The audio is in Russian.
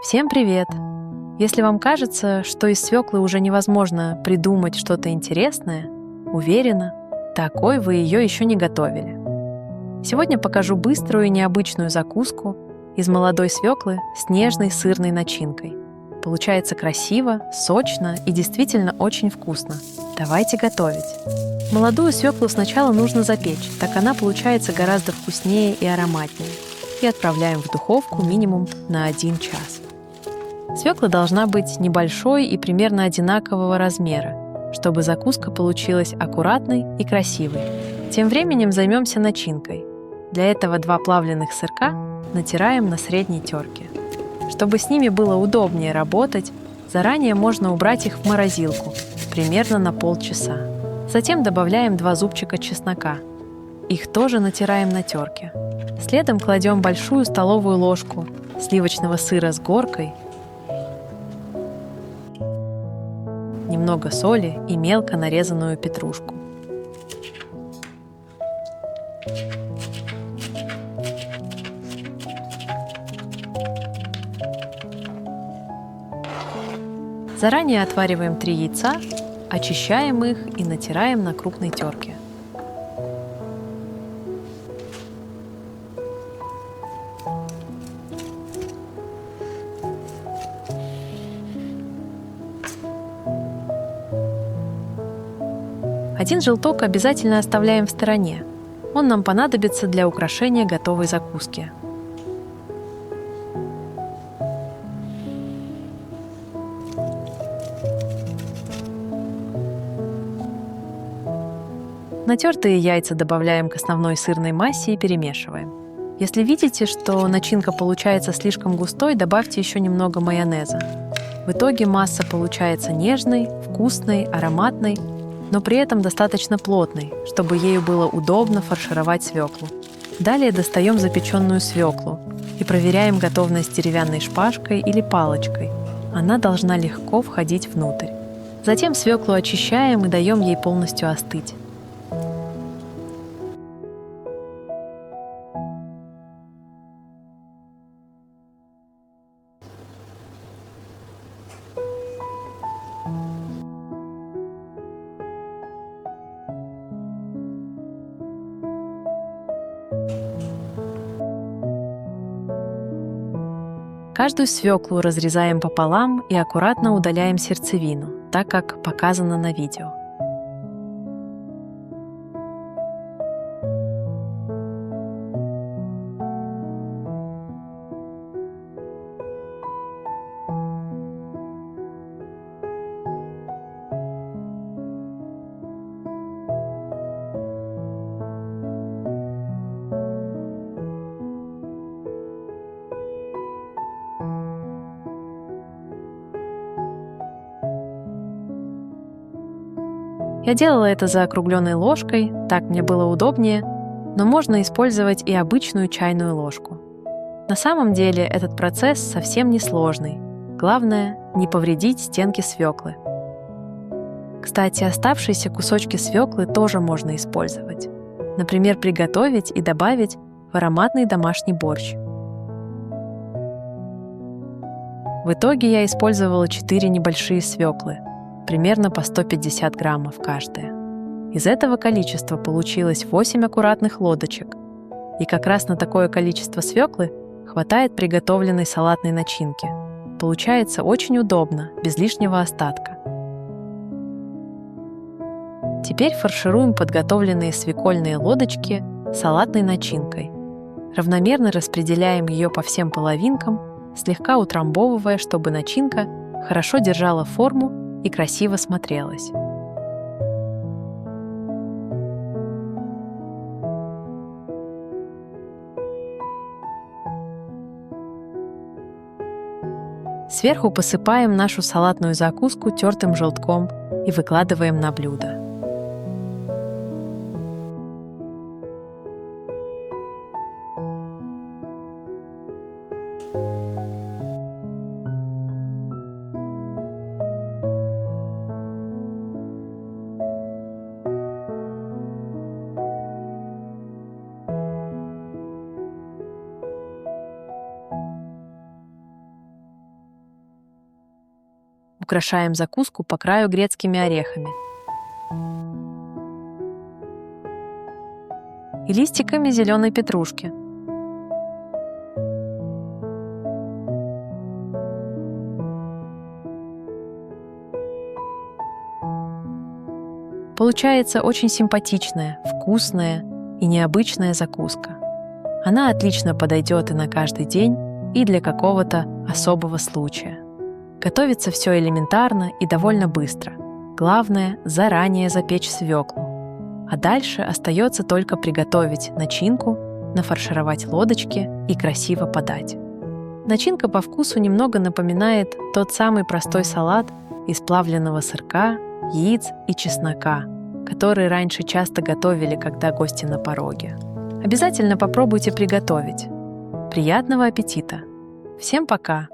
Всем привет! Если вам кажется, что из свеклы уже невозможно придумать что-то интересное, уверена, такой вы ее еще не готовили. Сегодня покажу быструю и необычную закуску из молодой свеклы с нежной сырной начинкой. Получается красиво, сочно и действительно очень вкусно. Давайте готовить. Молодую свеклу сначала нужно запечь, так она получается гораздо вкуснее и ароматнее. И отправляем в духовку минимум на 1 час. Свекла должна быть небольшой и примерно одинакового размера, чтобы закуска получилась аккуратной и красивой. Тем временем займемся начинкой. Для этого 2 плавленных сырка натираем на средней терке. Чтобы с ними было удобнее работать, заранее можно убрать их в морозилку, примерно на полчаса. Затем добавляем 2 зубчика чеснока. Их тоже натираем на терке. Следом кладем большую столовую ложку сливочного сыра с горкой, немного соли и мелко нарезанную петрушку. Заранее отвариваем 3 яйца, очищаем их и натираем на крупной терке. Один желток обязательно оставляем в стороне. Он нам понадобится для украшения готовой закуски. Натертые яйца добавляем к основной сырной массе и перемешиваем. Если видите, что начинка получается слишком густой, добавьте еще немного майонеза. В итоге масса получается нежной, вкусной, ароматной, но при этом достаточно плотной, чтобы ею было удобно фаршировать свеклу. Далее достаем запеченную свеклу и проверяем готовность деревянной шпажкой или палочкой. Она должна легко входить внутрь. Затем свеклу очищаем и даем ей полностью остыть. Каждую свеклу разрезаем пополам и аккуратно удаляем сердцевину, так как показано на видео. Я делала это закругленной ложкой, так мне было удобнее, но можно использовать и обычную чайную ложку. На самом деле этот процесс совсем не сложный. Главное — не повредить стенки свеклы. Кстати, оставшиеся кусочки свеклы тоже можно использовать. Например, приготовить и добавить в ароматный домашний борщ. В итоге я использовала 4 небольшие свеклы, примерно по 150 граммов каждая. Из этого количества получилось 8 аккуратных лодочек. И как раз на такое количество свеклы хватает приготовленной салатной начинки. Получается очень удобно, без лишнего остатка. Теперь фаршируем подготовленные свекольные лодочки салатной начинкой. Равномерно распределяем ее по всем половинкам, слегка утрамбовывая, чтобы начинка хорошо держала форму и красиво смотрелась. Сверху посыпаем нашу салатную закуску тертым желтком и выкладываем на блюдо. Украшаем закуску по краю грецкими орехами и листиками зеленой петрушки. Получается очень симпатичная, вкусная и необычная закуска. Она отлично подойдет и на каждый день, и для какого-то особого случая. Готовится все элементарно и довольно быстро. Главное — заранее запечь свеклу. А дальше остается только приготовить начинку, нафаршировать лодочки и красиво подать. Начинка по вкусу немного напоминает тот самый простой салат из плавленного сырка, яиц и чеснока, который раньше часто готовили, когда гости на пороге. Обязательно попробуйте приготовить. Приятного аппетита! Всем пока!